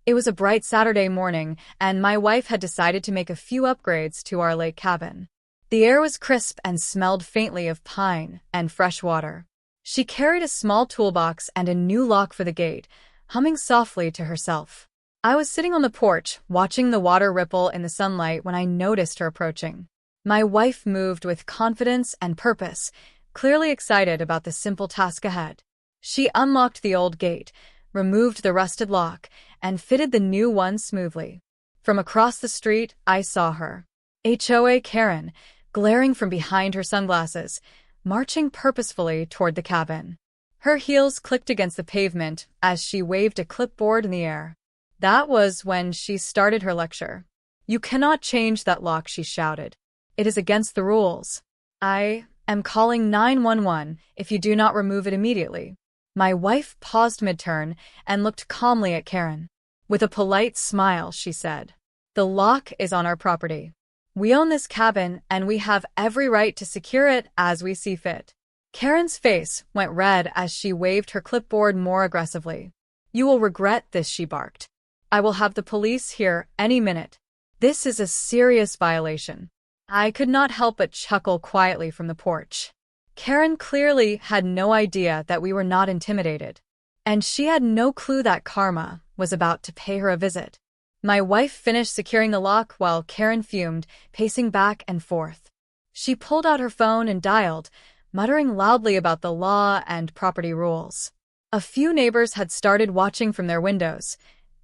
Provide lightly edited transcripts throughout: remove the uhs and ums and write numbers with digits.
It was a bright Saturday morning, and my wife had decided to make a few upgrades to our lake cabin. The air was crisp and smelled faintly of pine and fresh water. She carried a small toolbox and a new lock for the gate, humming softly to herself. I was sitting on the porch, watching the water ripple in the sunlight when I noticed her approaching. My wife moved with confidence and purpose, clearly excited about the simple task ahead. She unlocked the old gate, removed the rusted lock, and fitted the new one smoothly. From across the street, I saw her, HOA Karen, glaring from behind her sunglasses, marching purposefully toward the cabin. Her heels clicked against the pavement as she waved a clipboard in the air. That was when she started her lecture. "You cannot change that lock," she shouted. "It is against the rules. I am calling 911 if you do not remove it immediately." My wife paused mid-turn and looked calmly at Karen. With a polite smile, she said, "The lock is on our property. We own this cabin, and we have every right to secure it as we see fit." Karen's face went red as she waved her clipboard more aggressively. "You will regret this," she barked. "I will have the police here any minute. This is a serious violation." I could not help but chuckle quietly from the porch. Karen clearly had no idea that we were not intimidated, and she had no clue that karma was about to pay her a visit. My wife finished securing the lock while Karen fumed, pacing back and forth. She pulled out her phone and dialed, muttering loudly about the law and property rules. A few neighbors had started watching from their windows,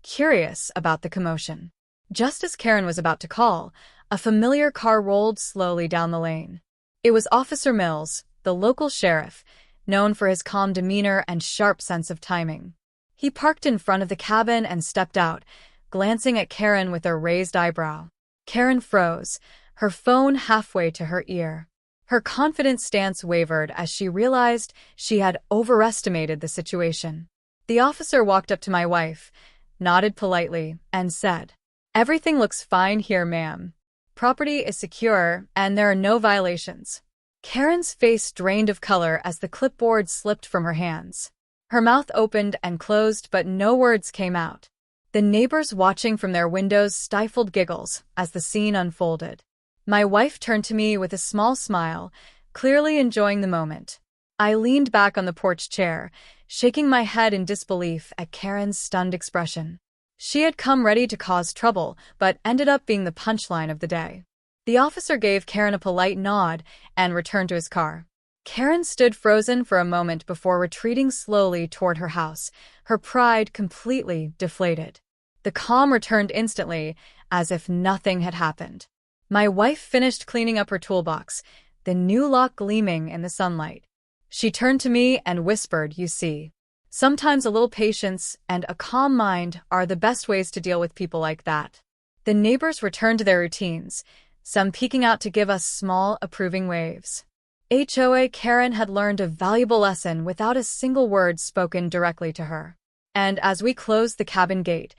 curious about the commotion. Just as Karen was about to call, a familiar car rolled slowly down the lane. It was Officer Mills, the local sheriff, known for his calm demeanor and sharp sense of timing. He parked in front of the cabin and stepped out, glancing at Karen with a raised eyebrow. Karen froze, her phone halfway to her ear. Her confident stance wavered as she realized she had overestimated the situation. The officer walked up to my wife, nodded politely, and said, "Everything looks fine here, ma'am. Property is secure, and there are no violations." Karen's face drained of color as the clipboard slipped from her hands. Her mouth opened and closed, but no words came out. The neighbors watching from their windows stifled giggles as the scene unfolded. My wife turned to me with a small smile, clearly enjoying the moment. I leaned back on the porch chair, shaking my head in disbelief at Karen's stunned expression. She had come ready to cause trouble, but ended up being the punchline of the day. The officer gave Karen a polite nod and returned to his car. Karen stood frozen for a moment before retreating slowly toward her house, her pride completely deflated. The calm returned instantly, as if nothing had happened. My wife finished cleaning up her toolbox, the new lock gleaming in the sunlight. She turned to me and whispered, "You see, sometimes a little patience and a calm mind are the best ways to deal with people like that." The neighbors returned to their routines, some peeking out to give us small, approving waves. HOA Karen had learned a valuable lesson without a single word spoken directly to her. And as we closed the cabin gate,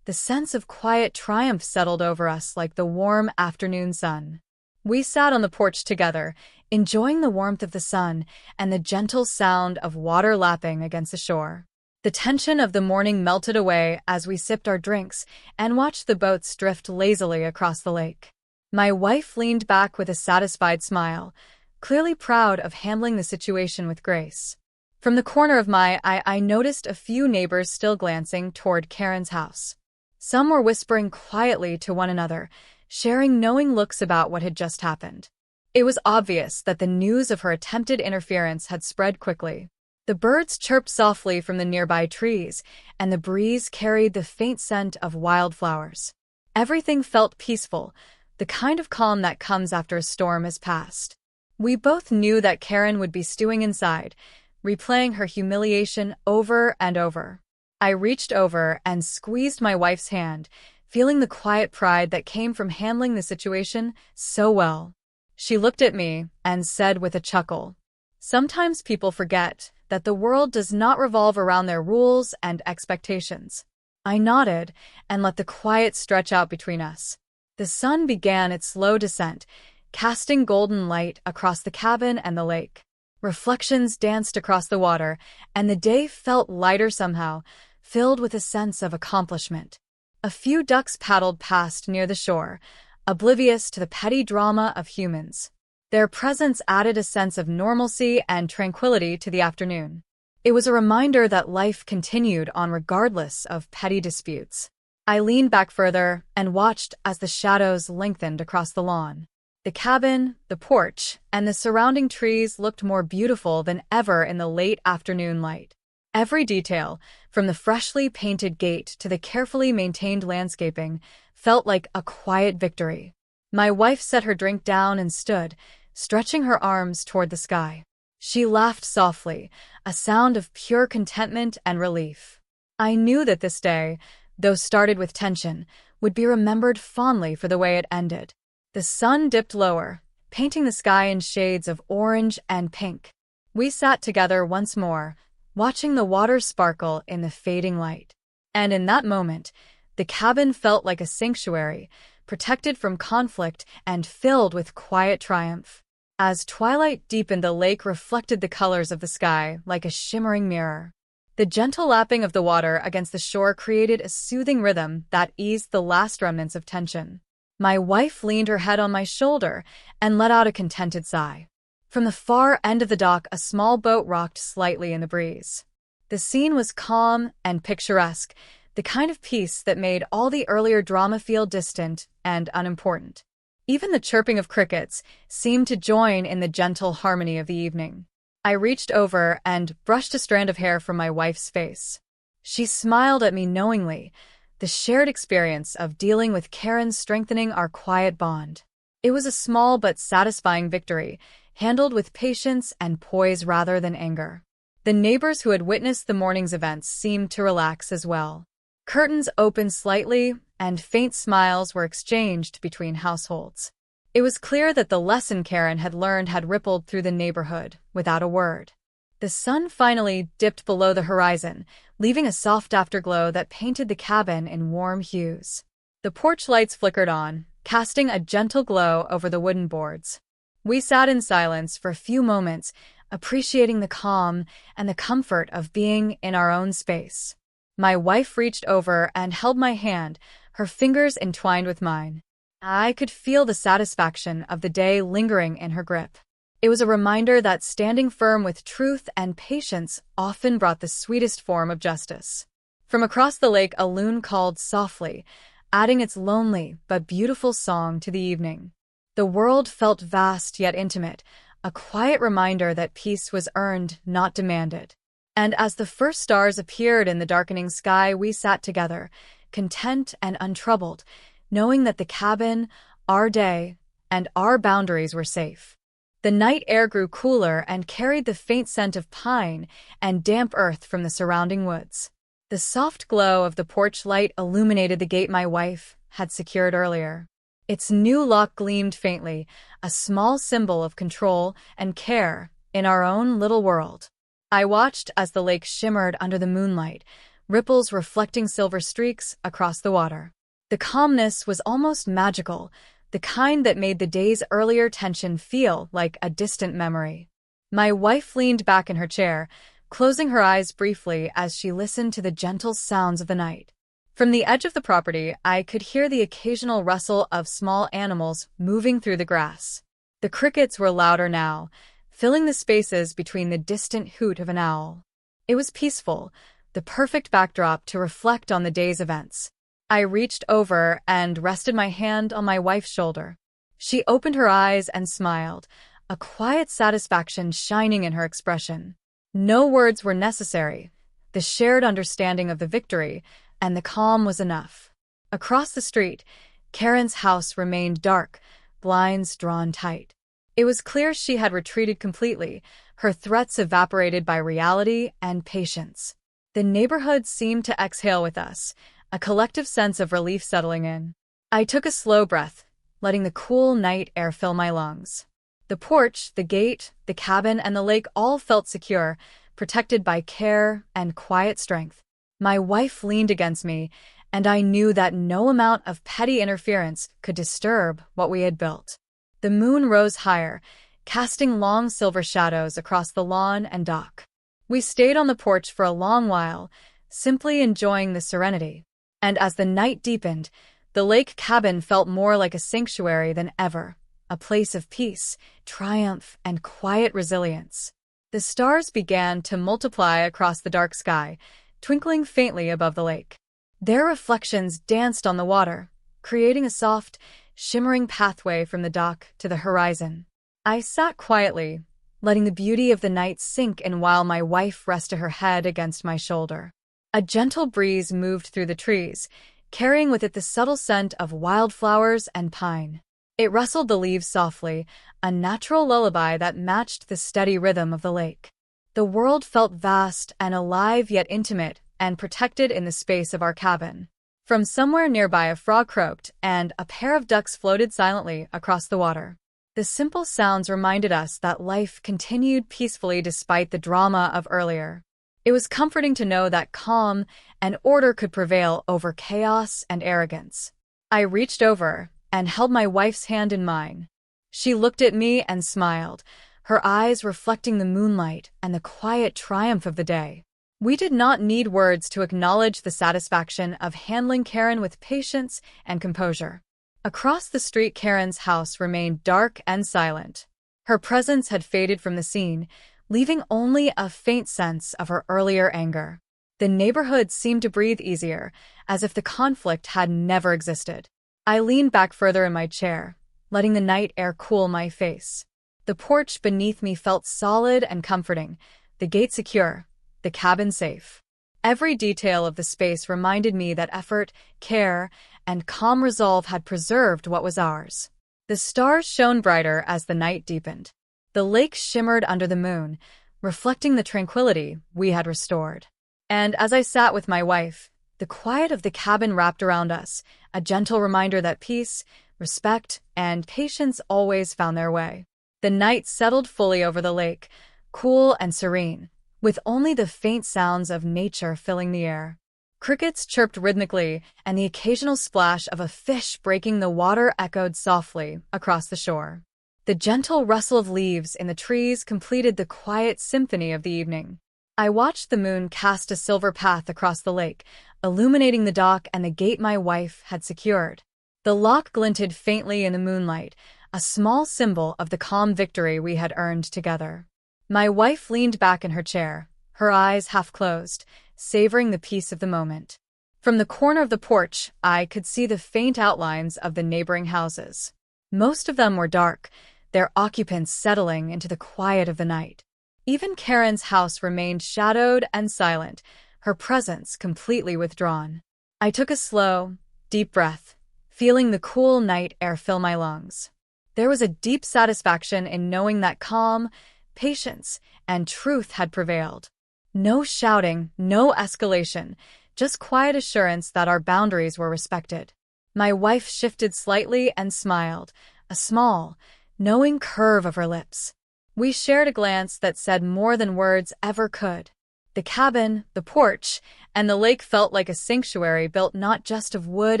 the sense of quiet triumph settled over us like the warm afternoon sun. We sat on the porch together, enjoying the warmth of the sun and the gentle sound of water lapping against the shore. The tension of the morning melted away as we sipped our drinks and watched the boats drift lazily across the lake. My wife leaned back with a satisfied smile, clearly proud of handling the situation with grace. From the corner of my eye, I noticed a few neighbors still glancing toward Karen's house. Some were whispering quietly to one another, sharing knowing looks about what had just happened. It was obvious that the news of her attempted interference had spread quickly. The birds chirped softly from the nearby trees, and the breeze carried the faint scent of wildflowers. Everything felt peaceful, the kind of calm that comes after a storm has passed. We both knew that Karen would be stewing inside, replaying her humiliation over and over. I reached over and squeezed my wife's hand, feeling the quiet pride that came from handling the situation so well. She looked at me and said with a chuckle, "Sometimes people forget that the world does not revolve around their rules and expectations." I nodded and let the quiet stretch out between us. The sun began its slow descent, casting golden light across the cabin and the lake. Reflections danced across the water, and the day felt lighter somehow, filled with a sense of accomplishment. A few ducks paddled past near the shore, oblivious to the petty drama of humans. Their presence added a sense of normalcy and tranquility to the afternoon. It was a reminder that life continued on regardless of petty disputes. I leaned back further and watched as the shadows lengthened across the lawn. The cabin, the porch, and the surrounding trees looked more beautiful than ever in the late afternoon light. Every detail, from the freshly painted gate to the carefully maintained landscaping, felt like a quiet victory. My wife set her drink down and stood, stretching her arms toward the sky. She laughed softly, a sound of pure contentment and relief. I knew that this day, though started with tension, would be remembered fondly for the way it ended. The sun dipped lower, painting the sky in shades of orange and pink. We sat together once more, watching the water sparkle in the fading light. And in that moment, the cabin felt like a sanctuary, protected from conflict and filled with quiet triumph. As twilight deepened, the lake reflected the colors of the sky like a shimmering mirror. The gentle lapping of the water against the shore created a soothing rhythm that eased the last remnants of tension. My wife leaned her head on my shoulder and let out a contented sigh. From the far end of the dock, a small boat rocked slightly in the breeze. The scene was calm and picturesque, the kind of peace that made all the earlier drama feel distant and unimportant. Even the chirping of crickets seemed to join in the gentle harmony of the evening. I reached over and brushed a strand of hair from my wife's face. She smiled at me knowingly, the shared experience of dealing with Karen strengthening our quiet bond. It was a small but satisfying victory, handled with patience and poise rather than anger. The neighbors who had witnessed the morning's events seemed to relax as well. Curtains opened slightly, and faint smiles were exchanged between households. It was clear that the lesson Karen had learned had rippled through the neighborhood, without a word. The sun finally dipped below the horizon, leaving a soft afterglow that painted the cabin in warm hues. The porch lights flickered on, casting a gentle glow over the wooden boards. We sat in silence for a few moments, appreciating the calm and the comfort of being in our own space. My wife reached over and held my hand, her fingers entwined with mine. I could feel the satisfaction of the day lingering in her grip. It was a reminder that standing firm with truth and patience often brought the sweetest form of justice. From across the lake, a loon called softly, adding its lonely but beautiful song to the evening. The world felt vast yet intimate, a quiet reminder that peace was earned, not demanded. And as the first stars appeared in the darkening sky, we sat together, content and untroubled, knowing that the cabin, our day, and our boundaries were safe. The night air grew cooler and carried the faint scent of pine and damp earth from the surrounding woods. The soft glow of the porch light illuminated the gate my wife had secured earlier. Its new lock gleamed faintly, a small symbol of control and care in our own little world. I watched as the lake shimmered under the moonlight, ripples reflecting silver streaks across the water. The calmness was almost magical, the kind that made the day's earlier tension feel like a distant memory. My wife leaned back in her chair, closing her eyes briefly as she listened to the gentle sounds of the night. From the edge of the property, I could hear the occasional rustle of small animals moving through the grass. The crickets were louder now, filling the spaces between the distant hoot of an owl. It was peaceful, the perfect backdrop to reflect on the day's events. I reached over and rested my hand on my wife's shoulder. She opened her eyes and smiled, a quiet satisfaction shining in her expression. No words were necessary. The shared understanding of the victory and the calm was enough. Across the street, Karen's house remained dark, blinds drawn tight. It was clear she had retreated completely, her threats evaporated by reality and patience. The neighborhood seemed to exhale with us, a collective sense of relief settling in. I took a slow breath, letting the cool night air fill my lungs. The porch, the gate, the cabin, and the lake all felt secure, protected by care and quiet strength. My wife leaned against me, and I knew that no amount of petty interference could disturb what we had built. The moon rose higher, casting long silver shadows across the lawn and dock. We stayed on the porch for a long while, simply enjoying the serenity. And as the night deepened, the lake cabin felt more like a sanctuary than ever, a place of peace, triumph, and quiet resilience. The stars began to multiply across the dark sky, twinkling faintly above the lake. Their reflections danced on the water, creating a soft, shimmering pathway from the dock to the horizon. I sat quietly, letting the beauty of the night sink in while my wife rested her head against my shoulder. A gentle breeze moved through the trees, carrying with it the subtle scent of wildflowers and pine. It rustled the leaves softly, a natural lullaby that matched the steady rhythm of the lake. The world felt vast and alive yet intimate and protected in the space of our cabin. From somewhere nearby a frog croaked and a pair of ducks floated silently across the water. The simple sounds reminded us that life continued peacefully despite the drama of earlier. It was comforting to know that calm and order could prevail over chaos and arrogance. I reached over and held my wife's hand in mine. She looked at me and smiled, her eyes reflecting the moonlight and the quiet triumph of the day. We did not need words to acknowledge the satisfaction of handling Karen with patience and composure. Across the street, Karen's house remained dark and silent. Her presence had faded from the scene, leaving only a faint sense of her earlier anger. The neighborhood seemed to breathe easier, as if the conflict had never existed. I leaned back further in my chair, letting the night air cool my face. The porch beneath me felt solid and comforting, the gate secure, the cabin safe. Every detail of the space reminded me that effort, care, and calm resolve had preserved what was ours. The stars shone brighter as the night deepened. The lake shimmered under the moon, reflecting the tranquility we had restored. And as I sat with my wife, the quiet of the cabin wrapped around us, a gentle reminder that peace, respect, and patience always found their way. The night settled fully over the lake, cool and serene, with only the faint sounds of nature filling the air. Crickets chirped rhythmically, and the occasional splash of a fish breaking the water echoed softly across the shore. The gentle rustle of leaves in the trees completed the quiet symphony of the evening. I watched the moon cast a silver path across the lake, illuminating the dock and the gate my wife had secured. The lock glinted faintly in the moonlight, a small symbol of the calm victory we had earned together. My wife leaned back in her chair, her eyes half closed, savoring the peace of the moment. From the corner of the porch, I could see the faint outlines of the neighboring houses. Most of them were dark, their occupants settling into the quiet of the night. Even Karen's house remained shadowed and silent, her presence completely withdrawn. I took a slow, deep breath, feeling the cool night air fill my lungs. There was a deep satisfaction in knowing that calm, patience, and truth had prevailed. No shouting, no escalation, just quiet assurance that our boundaries were respected. My wife shifted slightly and smiled, a small, knowing curve of her lips. We shared a glance that said more than words ever could. The cabin, the porch, and the lake felt like a sanctuary built not just of wood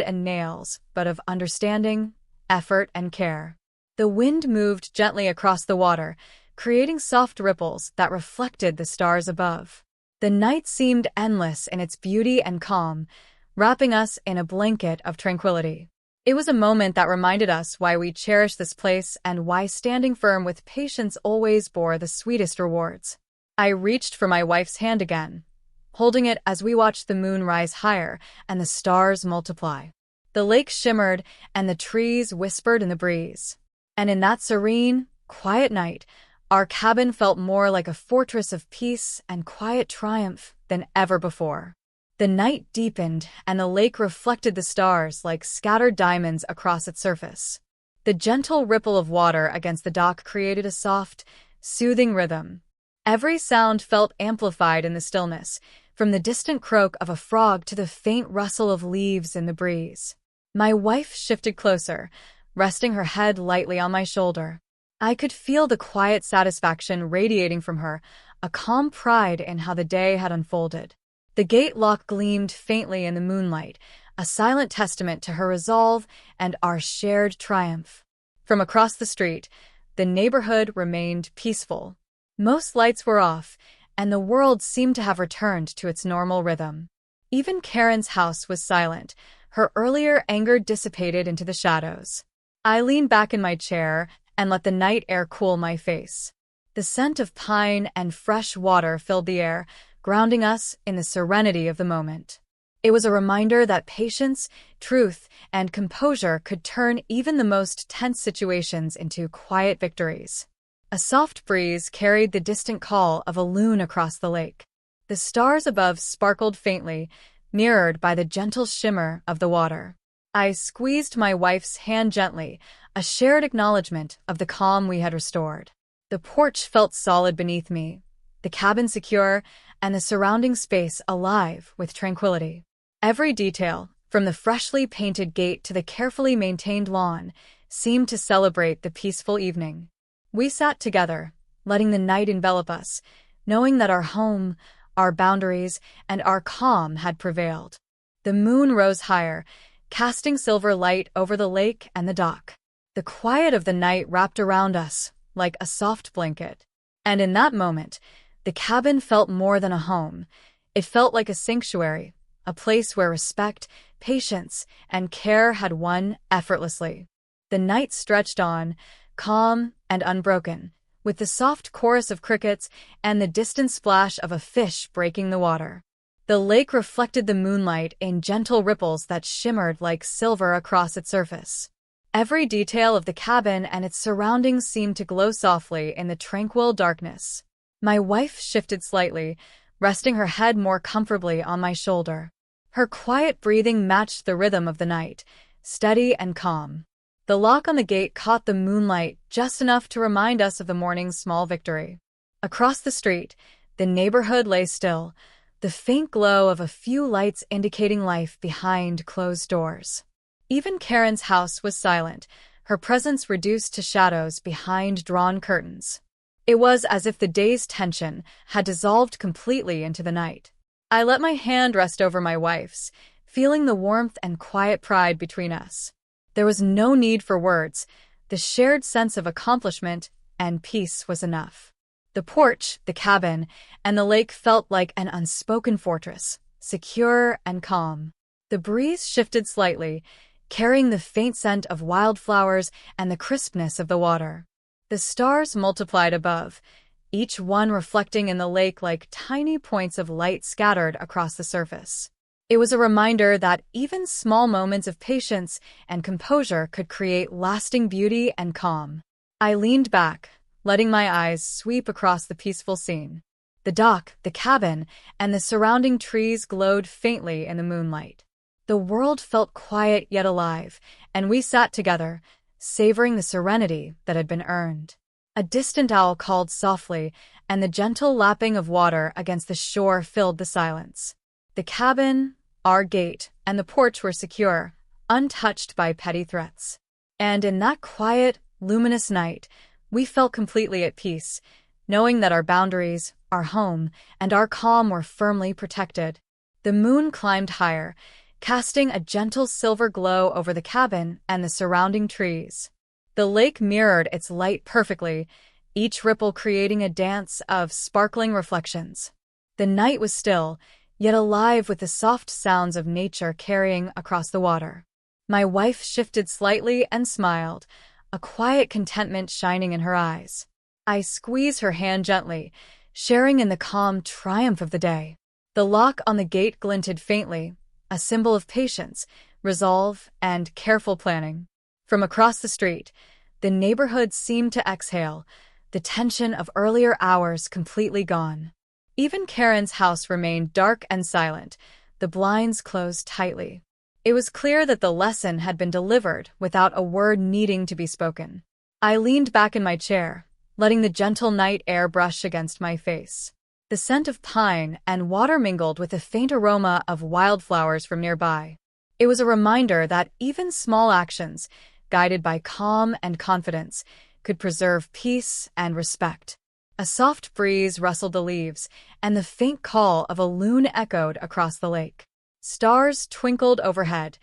and nails, but of understanding, effort, and care. The wind moved gently across the water, creating soft ripples that reflected the stars above. The night seemed endless in its beauty and calm, wrapping us in a blanket of tranquility. It was a moment that reminded us why we cherish this place and why standing firm with patience always bore the sweetest rewards. I reached for my wife's hand again, holding it as we watched the moon rise higher and the stars multiply. The lake shimmered and the trees whispered in the breeze. And in that serene, quiet night, our cabin felt more like a fortress of peace and quiet triumph than ever before. The night deepened, and the lake reflected the stars like scattered diamonds across its surface. The gentle ripple of water against the dock created a soft, soothing rhythm. Every sound felt amplified in the stillness, from the distant croak of a frog to the faint rustle of leaves in the breeze. My wife shifted closer, resting her head lightly on my shoulder. I could feel the quiet satisfaction radiating from her, a calm pride in how the day had unfolded. The gate lock gleamed faintly in the moonlight, a silent testament to her resolve and our shared triumph. From across the street, the neighborhood remained peaceful. Most lights were off, and the world seemed to have returned to its normal rhythm. Even Karen's house was silent. Her earlier anger dissipated into the shadows. I leaned back in my chair and let the night air cool my face. The scent of pine and fresh water filled the air, grounding us in the serenity of the moment. It was a reminder that patience, truth, and composure could turn even the most tense situations into quiet victories. A soft breeze carried the distant call of a loon across the lake. The stars above sparkled faintly, mirrored by the gentle shimmer of the water. I squeezed my wife's hand gently, a shared acknowledgement of the calm we had restored. The porch felt solid beneath me, the cabin secure, and the surrounding space alive with tranquility. Every detail, from the freshly painted gate to the carefully maintained lawn, seemed to celebrate the peaceful evening. We sat together, letting the night envelop us, knowing that our home, our boundaries, and our calm had prevailed. The moon rose higher, casting silver light over the lake and the dock. The quiet of the night wrapped around us like a soft blanket. And in that moment, the cabin felt more than a home. It felt like a sanctuary, a place where respect, patience, and care had won effortlessly. The night stretched on, calm and unbroken, with the soft chorus of crickets and the distant splash of a fish breaking the water. The lake reflected the moonlight in gentle ripples that shimmered like silver across its surface. Every detail of the cabin and its surroundings seemed to glow softly in the tranquil darkness. My wife shifted slightly, resting her head more comfortably on my shoulder. Her quiet breathing matched the rhythm of the night, steady and calm. The lock on the gate caught the moonlight just enough to remind us of the morning's small victory. Across the street, the neighborhood lay still, the faint glow of a few lights indicating life behind closed doors. Even Karen's house was silent, her presence reduced to shadows behind drawn curtains. It was as if the day's tension had dissolved completely into the night. I let my hand rest over my wife's, feeling the warmth and quiet pride between us. There was no need for words. The shared sense of accomplishment and peace was enough. The porch, the cabin, and the lake felt like an unspoken fortress, secure and calm. The breeze shifted slightly, carrying the faint scent of wildflowers and the crispness of the water. The stars multiplied above, each one reflecting in the lake like tiny points of light scattered across the surface. It was a reminder that even small moments of patience and composure could create lasting beauty and calm. I leaned back, letting my eyes sweep across the peaceful scene. The dock, the cabin, and the surrounding trees glowed faintly in the moonlight. The world felt quiet yet alive, and we sat together, savoring the serenity that had been earned. A distant owl called softly, and the gentle lapping of water against the shore filled the silence. The cabin, our gate, and the porch were secure, untouched by petty threats. And in that quiet, luminous night, we felt completely at peace, knowing that our boundaries, our home, and our calm were firmly protected. The moon climbed higher, casting a gentle silver glow over the cabin and the surrounding trees. The lake mirrored its light perfectly, each ripple creating a dance of sparkling reflections. The night was still, yet alive with the soft sounds of nature carrying across the water. My wife shifted slightly and smiled, a quiet contentment shining in her eyes. I squeezed her hand gently, sharing in the calm triumph of the day. The lock on the gate glinted faintly, a symbol of patience, resolve, and careful planning. From across the street, the neighborhood seemed to exhale, the tension of earlier hours completely gone. Even Karen's house remained dark and silent, the blinds closed tightly. It was clear that the lesson had been delivered without a word needing to be spoken. I leaned back in my chair, letting the gentle night air brush against my face. The scent of pine and water mingled with the faint aroma of wildflowers from nearby. It was a reminder that even small actions, guided by calm and confidence, could preserve peace and respect. A soft breeze rustled the leaves, and the faint call of a loon echoed across the lake. Stars twinkled overhead,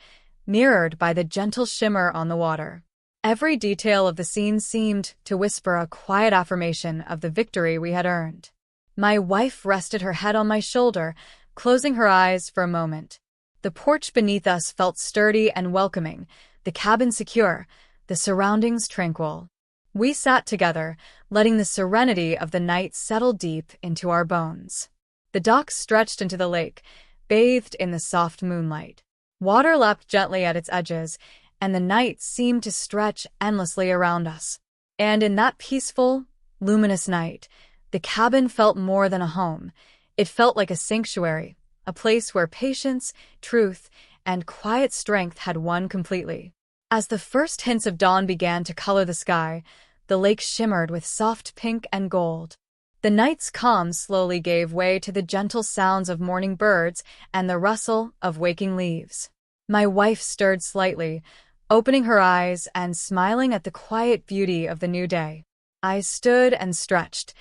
mirrored by the gentle shimmer on the water. Every detail of the scene seemed to whisper a quiet affirmation of the victory we had earned. My wife rested her head on my shoulder, closing her eyes for a moment. The porch beneath us felt sturdy and welcoming, the cabin secure, the surroundings tranquil. We sat together, letting the serenity of the night settle deep into our bones. The dock stretched into the lake, bathed in the soft moonlight. Water lapped gently at its edges, and the night seemed to stretch endlessly around us. And in that peaceful, luminous night, the cabin felt more than a home. It felt like a sanctuary, a place where patience, truth, and quiet strength had won completely. As the first hints of dawn began to color the sky, the lake shimmered with soft pink and gold. The night's calm slowly gave way to the gentle sounds of morning birds and the rustle of waking leaves. My wife stirred slightly, opening her eyes and smiling at the quiet beauty of the new day. I stood and stretched,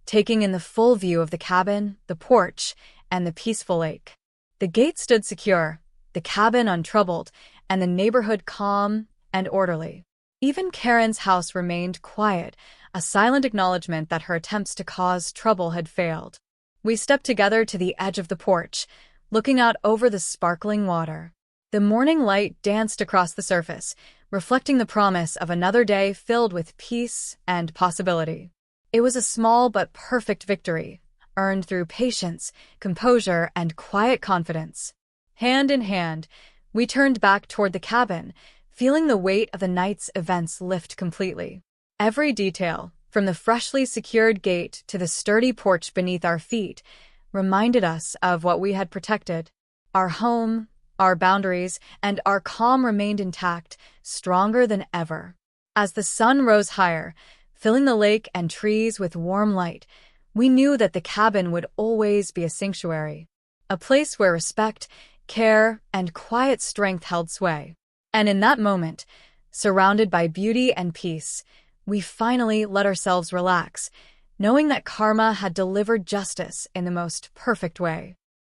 taking in the full view of the cabin, the porch, and the peaceful lake. The gate stood secure, the cabin untroubled, and the neighborhood calm and orderly. Even Karen's house remained quiet, a silent acknowledgement that her attempts to cause trouble had failed. We stepped together to the edge of the porch, looking out over the sparkling water. The morning light danced across the surface, reflecting the promise of another day filled with peace and possibility. It was a small but perfect victory, earned through patience, composure, and quiet confidence. Hand in hand, we turned back toward the cabin, feeling the weight of the night's events lift completely. Every detail, from the freshly secured gate to the sturdy porch beneath our feet, reminded us of what we had protected. Our home, our boundaries, and our calm remained intact, stronger than ever. As the sun rose higher, filling the lake and trees with warm light, we knew that the cabin would always be a sanctuary, a place where respect, care, and quiet strength held sway. And in that moment, surrounded by beauty and peace, we finally let ourselves relax, knowing that karma had delivered justice in the most perfect way.